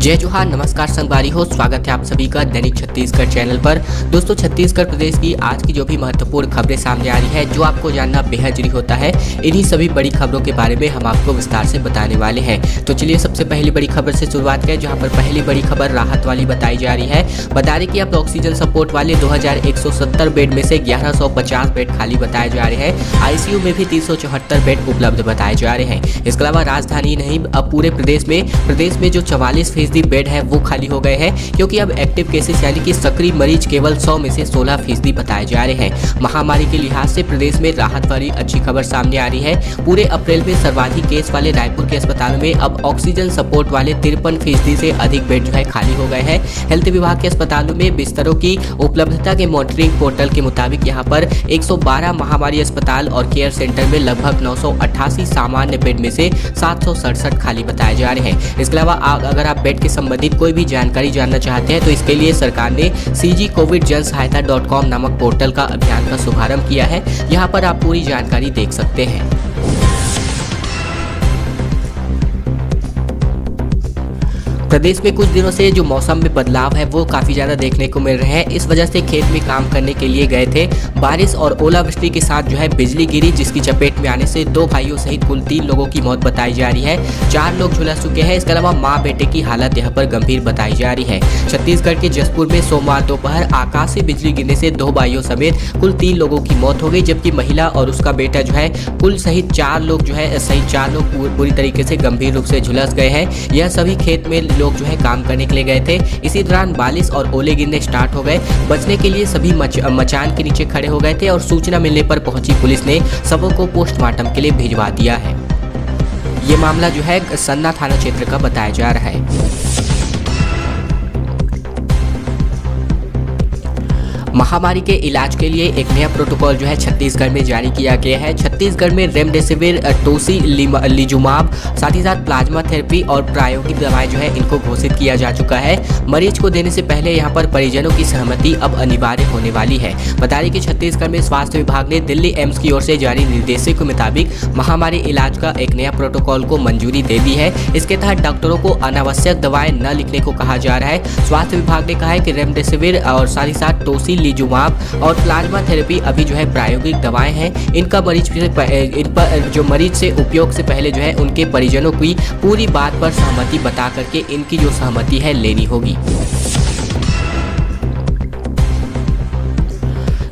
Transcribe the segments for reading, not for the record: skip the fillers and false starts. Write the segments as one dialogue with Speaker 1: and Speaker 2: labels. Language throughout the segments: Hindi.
Speaker 1: जय जोहार, नमस्कार संगवारी हो। स्वागत है आप सभी का दैनिक छत्तीसगढ़ चैनल पर। दोस्तों, छत्तीसगढ़ प्रदेश की आज की जो भी महत्वपूर्ण खबरें सामने आ रही है, जो आपको जानना बेहद जरूरी होता है, इन्हीं सभी बड़ी खबरों के बारे में हम आपको विस्तार से बताने वाले हैं। तो चलिए सबसे पहली बड़ी खबर से शुरुआत करें, जहां पर पहली बड़ी खबर राहत वाली बताई जा रही है। बता दें कि अब ऑक्सीजन सपोर्ट वाले 2170 बेड में से 1150 बेड खाली बताए जा रहे हैं। आईसीयू में भी 374 बेड उपलब्ध बताए जा रहे हैं। इसके अलावा राजधानी नहीं, अब पूरे प्रदेश में जो 44% बेड है वो खाली हो गए हैं, क्योंकि अब एक्टिव केसेस यानी कि सक्रिय मरीज केवल 100 में से 16% बताए जा रहे हैं। महामारी के लिहाज से प्रदेश में राहत वाली अच्छी खबर सामने आ रही है। पूरे अप्रैल में सर्वाधिक केस वाले रायपुर के अस्पतालों में अब ऑक्सीजन सपोर्ट वाले 53% से अधिक बेड जो है खाली हो गए हैं। हेल्थ विभाग के अस्पतालों में बिस्तरों की उपलब्धता के मॉनिटरिंग पोर्टल के मुताबिक यहाँ पर 112 महामारी अस्पताल और केयर सेंटर में लगभग 988 सामान्य बेड में से 767 खाली बताए जा रहे हैं। इसके अलावा अगर आप बेड के संबंधित कोई भी जानकारी जानना चाहते हैं तो इसके लिए सरकार ने cgcovid-jan-sahayata.com नामक पोर्टल का अभियान का शुभारंभ किया है। यहाँ पर आप पूरी जानकारी देख सकते हैं। प्रदेश में कुछ दिनों से जो मौसम में बदलाव है वो काफ़ी ज़्यादा देखने को मिल रहे हैं। इस वजह से खेत में काम करने के लिए गए थे, बारिश और ओलावृष्टि के साथ जो है बिजली गिरी, जिसकी चपेट में आने से 2 भाइयों सहित कुल 3 लोगों की मौत बताई जा रही है। 4 लोग झुलस चुके हैं। इसके अलावा माँ बेटे की हालत यहाँ पर गंभीर बताई जा रही है। छत्तीसगढ़ के जसपुर में सोमवार दोपहर आकाशीय बिजली गिरने से 2 भाइयों समेत कुल 3 लोगों की मौत हो गई, जबकि महिला और उसका बेटा जो है कुल सहित 4 लोग पूरी तरीके से गंभीर रूप से झुलस गए हैं। यह सभी खेत में लोग जो है काम करने के लिए गए थे। इसी दौरान बारिश और ओले गिरने स्टार्ट हो गए। बचने के लिए सभी मचान के नीचे खड़े हो गए थे और सूचना मिलने पर पहुंची पुलिस ने सबों को पोस्टमार्टम के लिए भिजवा दिया है। ये मामला जो है सन्ना थाना क्षेत्र का बताया जा रहा है। महामारी के इलाज के लिए एक नया प्रोटोकॉल जो है छत्तीसगढ़ में जारी किया गया है। छत्तीसगढ़ में रेमडेसिविर, टोसिलिजुमाब, साथ ही साथ प्लाज्मा थेरेपी और प्रायोगिक दवाएं जो है इनको घोषित किया जा चुका है। मरीज को देने से पहले यहाँ पर परिजनों की सहमति अब अनिवार्य होने वाली है। बता दें कि छत्तीसगढ़ में स्वास्थ्य विभाग ने दिल्ली एम्स की ओर से जारी निर्देशों के मुताबिक महामारी इलाज का एक नया प्रोटोकॉल को मंजूरी दे दी है। इसके तहत डॉक्टरों को अनावश्यक दवाएं न लिखने को कहा जा रहा है। स्वास्थ्य विभाग ने कहा है कि रेमडेसिविर और साथ ही साथ टोसिलिजुमाब और प्लाज्मा थेरेपी अभी जो है प्रायोगिक दवाएं हैं। इन पर जो मरीज से उपयोग से पहले जो है उनके परिजनों की पूरी बात पर सहमति बता करके इनकी जो सहमति है लेनी होगी।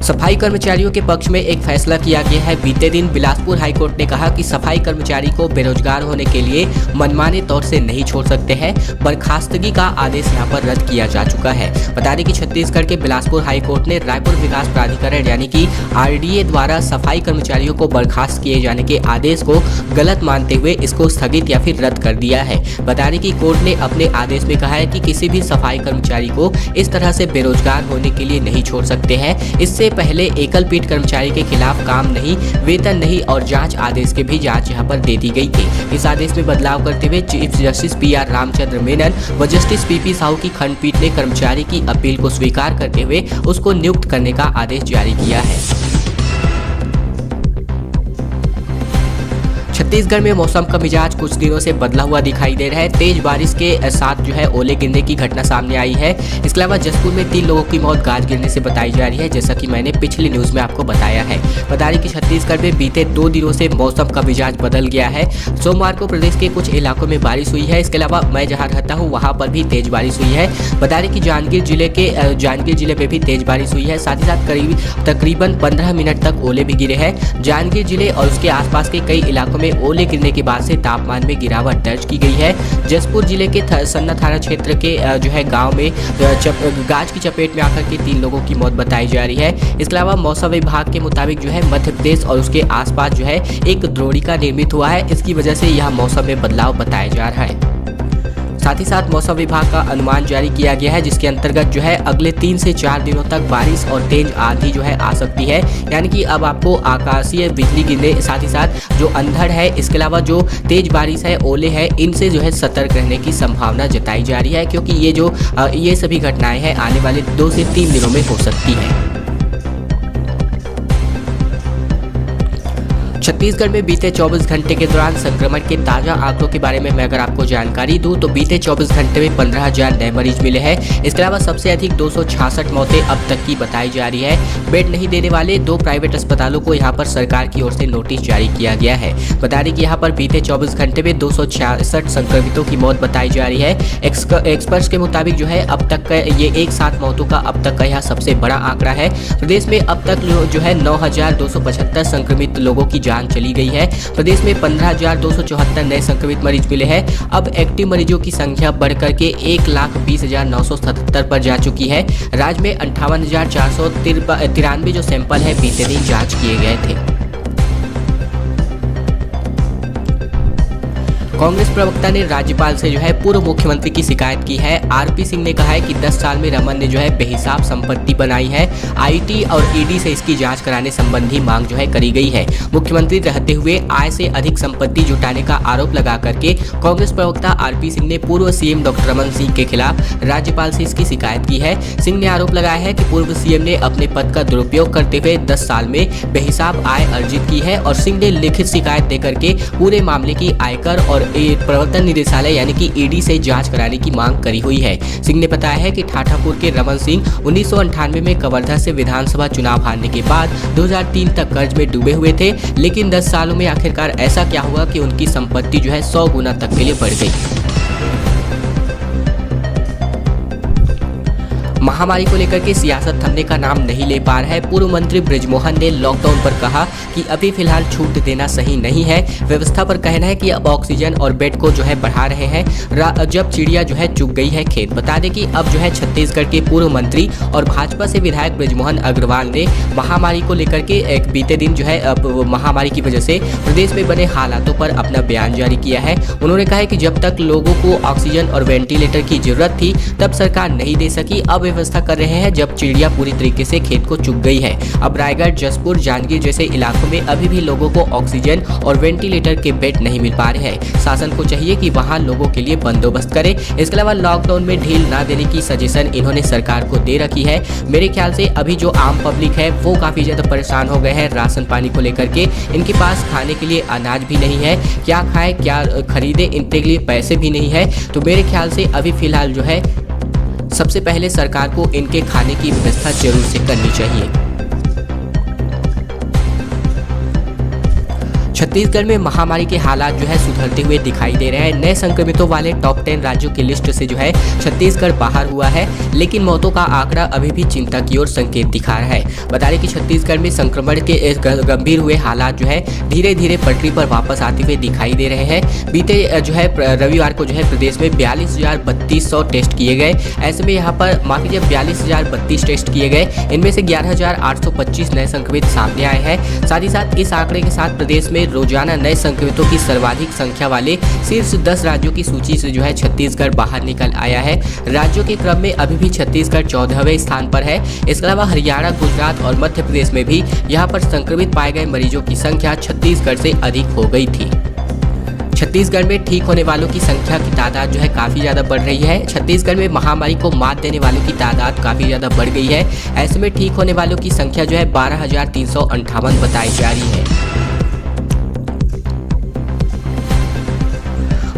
Speaker 1: सफाई कर्मचारियों के पक्ष में एक फैसला किया गया है। बीते दिन बिलासपुर हाईकोर्ट ने कहा कि सफाई कर्मचारी को बेरोजगार होने के लिए मनमाने तौर से नहीं छोड़ सकते हैं। बर्खास्तगी का आदेश यहां पर रद्द किया जा चुका है। बता दें कि छत्तीसगढ़ के बिलासपुर हाईकोर्ट ने रायपुर विकास प्राधिकरण यानी कि RDA द्वारा सफाई कर्मचारियों को बर्खास्त किए जाने के आदेश को गलत मानते हुए इसको स्थगित या फिर रद्द कर दिया है। बता दें कि कोर्ट ने अपने आदेश में कहा है कि किसी भी सफाई कर्मचारी को इस तरह से बेरोजगार होने के लिए नहीं छोड़ सकते हैं। इससे पहले एकल पीठ कर्मचारी के खिलाफ काम नहीं, वेतन नहीं और जांच आदेश के भी जांच यहां पर दे दी गई थी। इस आदेश में बदलाव करते हुए chief justice PR Ramchandra Menon व जस्टिस PP साहू की खंडपीठ ने कर्मचारी की अपील को स्वीकार करते हुए उसको नियुक्त करने का आदेश जारी किया है। छत्तीसगढ़ में मौसम का मिजाज कुछ दिनों से बदला हुआ दिखाई दे रहा है। तेज बारिश के साथ जो है ओले गिरने की घटना सामने आई है। इसके अलावा जसपुर में 3 लोगों की मौत गाज गिरने से बताई जा रही है, जैसा कि मैंने पिछली न्यूज में आपको बताया है। बता दें कि छत्तीसगढ़ में बीते 2 दिनों से मौसम का मिजाज बदल गया है। सोमवार को प्रदेश के कुछ इलाकों में बारिश हुई है। इसके अलावा मैं जहाँ रहता हूँ वहाँ पर भी तेज बारिश हुई है। बता दें कि जांजगीर जिले में भी तेज बारिश हुई है। साथ ही साथ तकरीबन 15 मिनट तक ओले भी गिरे हैं। जांजगीर जिले और उसके आसपास के कई इलाकों में ओले गिरने के बाद से तापमान में गिरावट दर्ज की गई है। जसपुर जिले के सन्ना थाना क्षेत्र के जो है गांव में गाज की चपेट में आकर के 3 लोगों की मौत बताई जा रही है। इसके अलावा मौसम विभाग के मुताबिक जो है मध्य प्रदेश और उसके आसपास जो है एक द्रोणिका निर्मित हुआ है। इसकी वजह से यह मौसम में बदलाव बताया जा रहा है। साथ ही साथ मौसम विभाग का अनुमान जारी किया गया है, जिसके अंतर्गत जो है अगले 3 से 4 दिनों तक बारिश और तेज आंधी जो है आ सकती है। यानी कि अब आपको आकाशीय बिजली गिरने, साथ ही साथ जो अंधड़ है, इसके अलावा जो तेज बारिश है, ओले है, इनसे जो है सतर्क रहने की संभावना जताई जा रही है, क्योंकि ये सभी घटनाएं हैं आने वाले 2 से 3 दिनों में हो सकती है। छत्तीसगढ़ में बीते 24 घंटे के दौरान संक्रमण के ताजा आंकड़ों के बारे में मैं अगर आपको जानकारी दूं तो बीते 24 घंटे में 15,000 नए मरीज मिले हैं। इसके अलावा सबसे अधिक 266 मौतें अब तक की बताई जा रही है। बेड नहीं देने वाले 2 प्राइवेट अस्पतालों को यहां पर सरकार की ओर से नोटिस जारी किया गया है। बता दें कि यहां पर बीते 24 घंटे में 266 संक्रमितों की मौत बताई जा रही है। एक्सपर्ट्स के मुताबिक जो है अब तक ये एक साथ मौतों का अब तक का यह सबसे बड़ा आंकड़ा है। प्रदेश में अब तक जो है 9,275 संक्रमित लोगों की जान चली गई है। प्रदेश में 15,274 नए संक्रमित मरीज मिले हैं। अब एक्टिव मरीजों की संख्या बढ़कर के 1,20,977 पर जा चुकी है। राज्य में 58,493 जो सैंपल है बीते दिन जांच किए गए थे। कांग्रेस प्रवक्ता ने राज्यपाल से जो है पूर्व मुख्यमंत्री की शिकायत की है। आरपी सिंह ने कहा है कि 10 साल में रमन ने जो है बेहिसाब संपत्ति बनाई है। आईटी और ईडी से इसकी जांच कराने संबंधी मांग जो है करी गई है। मुख्यमंत्री रहते हुए आय से अधिक संपत्ति जुटाने का आरोप लगा करके कांग्रेस प्रवक्ता आरपी सिंह ने पूर्व सीएम डॉक्टर रमन सिंह के खिलाफ राज्यपाल से इसकी शिकायत की है। सिंह ने आरोप लगाया है कि पूर्व सीएम ने अपने पद का दुरुपयोग करते हुए 10 साल में बेहिसाब आय अर्जित की है और सिंह ने लिखित शिकायत देकर के पूरे मामले की आयकर और प्रवर्तन निदेशालय यानी कि ईडी से जांच कराने की मांग करी हुई है। सिंह ने बताया है कि ठाठापुर के रमन सिंह 1998 में कवर्धा से विधानसभा चुनाव हारने के बाद 2003 तक कर्ज में डूबे हुए थे, लेकिन 10 सालों में आखिरकार ऐसा क्या हुआ कि उनकी संपत्ति जो है 100 गुना तक के लिए बढ़ गई। महामारी को लेकर के सियासत थमने का नाम नहीं ले पा रहा है। पूर्व मंत्री बृजमोहन ने लॉकडाउन पर कहा कि अभी फिलहाल छूट देना सही नहीं है। व्यवस्था पर कहना है कि अब ऑक्सीजन और बेड को जो है बढ़ा रहे हैं जब चिड़िया जो है चुग गई है खेत। बता दें कि अब जो है छत्तीसगढ़ के पूर्व मंत्री और भाजपा से विधायक बृजमोहन अग्रवाल ने महामारी को लेकर के एक बीते दिन जो है अब महामारी की वजह से प्रदेश में बने हालातों पर अपना बयान जारी किया है। उन्होंने कहा है कि जब तक लोगों को ऑक्सीजन और वेंटिलेटर की जरूरत थी तब सरकार नहीं दे सकी। अब व्यवस्था कर रहे हैं जब चिड़िया पूरी तरीके से खेत को चुग गई है। अब रायगढ़, जसपुर, जांजगीर जैसे इलाकों में अभी भी लोगों को ऑक्सीजन और वेंटिलेटर के बेड नहीं मिल पा रहे हैं। शासन को चाहिए कि वहां लोगों के लिए बंदोबस्त करे। इसके अलावा लॉकडाउन में ढील ना देने की सजेशन इन्होंने सरकार को दे रखी है। मेरे ख्याल से अभी जो आम पब्लिक है वो काफी ज्यादा परेशान हो गए हैं राशन पानी को लेकर के। इनके पास खाने के लिए अनाज भी नहीं है, क्या खाए क्या खरीदे इनके लिए पैसे भी नहीं है। तो मेरे ख्याल से अभी फिलहाल जो है सबसे पहले सरकार को इनके खाने की व्यवस्था जरूर से करनी चाहिए। छत्तीसगढ़ में महामारी के हालात जो है सुधरते हुए दिखाई दे रहे हैं। नए संक्रमितों वाले टॉप 10 राज्यों की लिस्ट से जो है छत्तीसगढ़ बाहर हुआ है, लेकिन मौतों का आंकड़ा अभी भी चिंता की ओर संकेत दिखा रहा है। बता दें कि छत्तीसगढ़ में संक्रमण के गंभीर हुए हालात जो है धीरे धीरे पटरी पर वापस आते हुए दिखाई दे रहे हैं। बीते जो है रविवार को जो है प्रदेश में 42,3200 टेस्ट किए गए। ऐसे में यहाँ पर माफ कीजिए 42,032 टेस्ट किए गए। इनमें से 11,825 नए संक्रमित सामने आए हैं। साथ ही साथ इस आंकड़े के साथ प्रदेश में रोजाना नए संक्रमितों की सर्वाधिक संख्या वाले शीर्ष 10 राज्यों की सूची से जो है छत्तीसगढ़ बाहर निकल आया है। राज्यों के क्रम में अभी भी छत्तीसगढ़ 14वें स्थान पर है। इसके अलावा हरियाणा, गुजरात और मध्य प्रदेश में भी यहां पर संक्रमित पाए गए मरीजों की संख्या छत्तीसगढ़ से अधिक हो गई थी। छत्तीसगढ़ में ठीक होने वालों की संख्या की तादाद जो है काफ़ी ज़्यादा बढ़ रही है। छत्तीसगढ़ में महामारी को मात देने वालों की तादाद काफ़ी ज़्यादा बढ़ गई है। ऐसे में ठीक होने वालों की संख्या जो है 12,358 बताई जा रही है।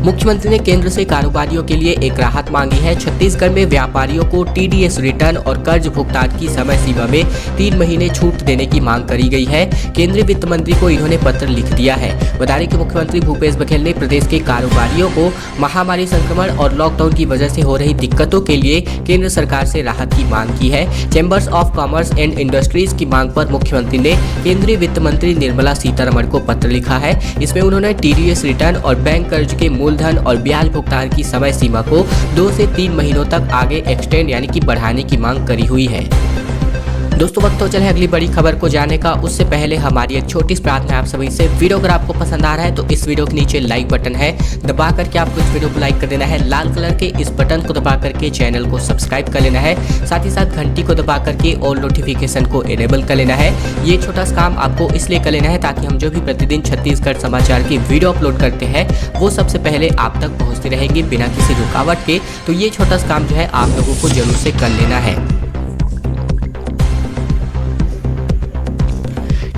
Speaker 1: मुख्यमंत्री ने केंद्र से कारोबारियों के लिए एक राहत मांगी है। छत्तीसगढ़ में व्यापारियों को टीडीएस रिटर्न और कर्ज भुगतान की समय सीमा में 3 महीने छूट देने की मांग करी गई है। केंद्रीय वित्त मंत्री को इन्होंने पत्र लिख दिया है। बता दें कि मुख्यमंत्री भूपेश बघेल ने प्रदेश के कारोबारियों को महामारी संक्रमण और लॉकडाउन की वजह से हो रही दिक्कतों के लिए केंद्र सरकार से राहत की मांग की है। Chambers of commerce and industries की मांग पर मुख्यमंत्री ने केंद्रीय वित्त मंत्री निर्मला सीतारमण को पत्र लिखा है। इसमें उन्होंने टीडीएस रिटर्न और बैंक कर्ज के मूलधन और ब्याज भुगतान की समय सीमा को 2 से 3 महीनों तक आगे एक्सटेंड यानी कि बढ़ाने की मांग करी हुई है। दोस्तों वक्त तो चले अगली बड़ी खबर को जानने का, उससे पहले हमारी एक छोटी सी प्रार्थना है आप सभी से। वीडियो अगर आपको पसंद आ रहा है तो इस वीडियो के नीचे लाइक बटन है, दबा करके आपको इस वीडियो को लाइक कर देना है। लाल कलर के इस बटन को दबा करके चैनल को सब्सक्राइब कर लेना है। साथ ही साथ घंटी को दबा करके ऑल नोटिफिकेशन को इनेबल कर लेना है। ये छोटा सा काम आपको इसलिए कर लेना है ताकि हम जो भी प्रतिदिन छत्तीसगढ़ समाचार की वीडियो अपलोड करते हैं वो सबसे पहले आप तक पहुँचते रहेंगे बिना किसी रुकावट के। तो ये छोटा सा काम जो है आप लोगों को जरूर से कर लेना है।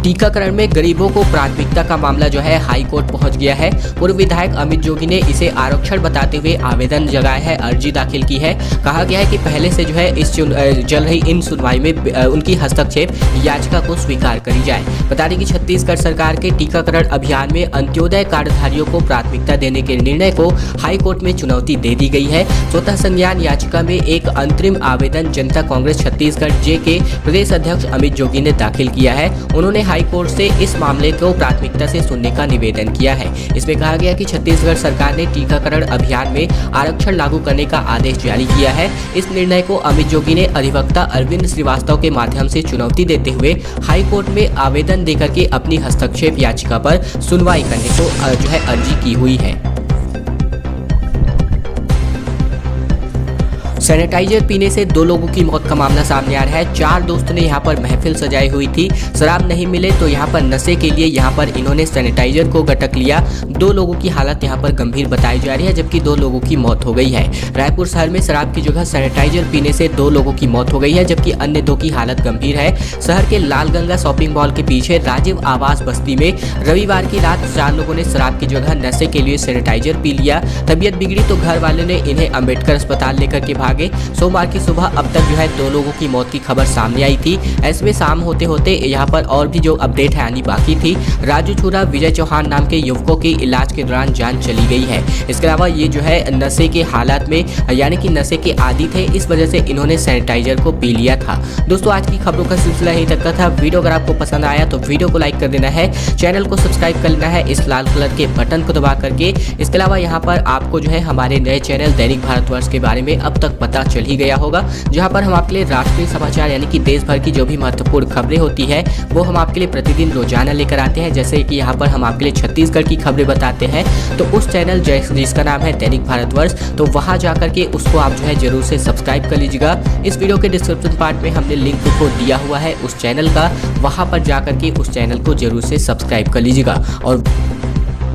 Speaker 1: टीकाकरण में गरीबों को प्राथमिकता का मामला जो है हाई कोर्ट पहुंच गया है। पूर्व विधायक अमित जोगी ने इसे आरक्षण बताते हुए आवेदन जगाया है, अर्जी दाखिल की है। कहा गया है कि पहले से जो है इस चल रही इन सुनवाई में उनकी हस्तक्षेप याचिका को स्वीकार करी जाए। बता दें कि छत्तीसगढ़ सरकार के टीकाकरण अभियान में अंत्योदय कार्डधारियों को प्राथमिकता देने के निर्णय को हाई कोर्ट में चुनौती दे दी गई है। स्वतः संज्ञान याचिका में एक अंतरिम आवेदन जनता कांग्रेस छत्तीसगढ़ जे के प्रदेश अध्यक्ष अमित जोगी ने दाखिल किया है। उन्होंने हाई कोर्ट से इस मामले को प्राथमिकता से सुनने का निवेदन किया है। इसमें कहा गया कि छत्तीसगढ़ सरकार ने टीकाकरण अभियान में आरक्षण लागू करने का आदेश जारी किया है। इस निर्णय को अमित जोगी ने अधिवक्ता अरविंद श्रीवास्तव के माध्यम से चुनौती देते हुए हाई कोर्ट में आवेदन देकर के अपनी हस्तक्षेप याचिका पर सुनवाई करने को जो है अर्जी की हुई है। सैनिटाइजर पीने से 2 लोगों की मौत का मामला सामने आ रहा है। 4 दोस्त ने यहाँ पर महफिल सजाई हुई थी, शराब नहीं मिले तो यहाँ पर नशे के लिए यहाँ पर इन्होंने सैनिटाइजर को गटक लिया। 2 लोगों की हालत यहाँ पर गंभीर बताई जा रही है, जबकि 2 लोगों की मौत हो गई है। रायपुर शहर में शराब की जगह सैनिटाइजर पीने से 2 लोगों की मौत हो गई है, जबकि अन्य 2 की हालत गंभीर है। शहर के लालगंगा शॉपिंग मॉल के पीछे राजीव आवास बस्ती में रविवार की रात 4 लोगों ने शराब की जगह नशे के लिए सैनिटाइजर पी लिया। तबीयत बिगड़ी तो घर वालों ने इन्हें अंबेडकर अस्पताल लेकर के भागे। सोमवार की सुबह अब तक जो है 2 लोगों की मौत की खबर सामने आई थी। ऐसे में शाम होते होते यहाँ पर और भी जो अपडेट है आनी बाकी थी। राजू छुरा विजय चौहान नाम के युवकों की इलाज के दौरान जान चली गई है। इसके अलावा ये जो है नशे के हालात में यानी कि नशे के आदी थे, इस वजह से इन्होंने सैनिटाइजर को पी लिया था। दोस्तों आज की खबरों का सिलसिला यहीं तक का था। वीडियो अगर आपको पसंद आया तो वीडियो को लाइक कर देना है, चैनल को सब्सक्राइब कर लेना है इस लाल कलर के बटन को दबा करके। इसके अलावा यहाँ पर आपको जो है हमारे नए चैनल दैनिक भारतवर्ष के बारे में अब तक पता चल ही गया होगा, जहां पर हम आपके लिए राष्ट्रीय समाचार यानी कि देश भर की जो भी महत्वपूर्ण खबरें होती है वो हम आपके लिए प्रतिदिन रोजाना लेकर आते हैं। जैसे कि यहाँ पर हम आपके लिए छत्तीसगढ़ की खबरें बताते हैं, तो उस चैनल जिसका नाम है दैनिक भारतवर्ष, तो वहां जाकर के उसको आप जो है जरूर से सब्सक्राइब कर लीजिएगा। इस वीडियो के डिस्क्रिप्शन पार्ट में हमने लिंक को दिया हुआ है उस चैनल का, वहां पर जाकर के उस चैनल को जरूर से सब्सक्राइब कर लीजिएगा। और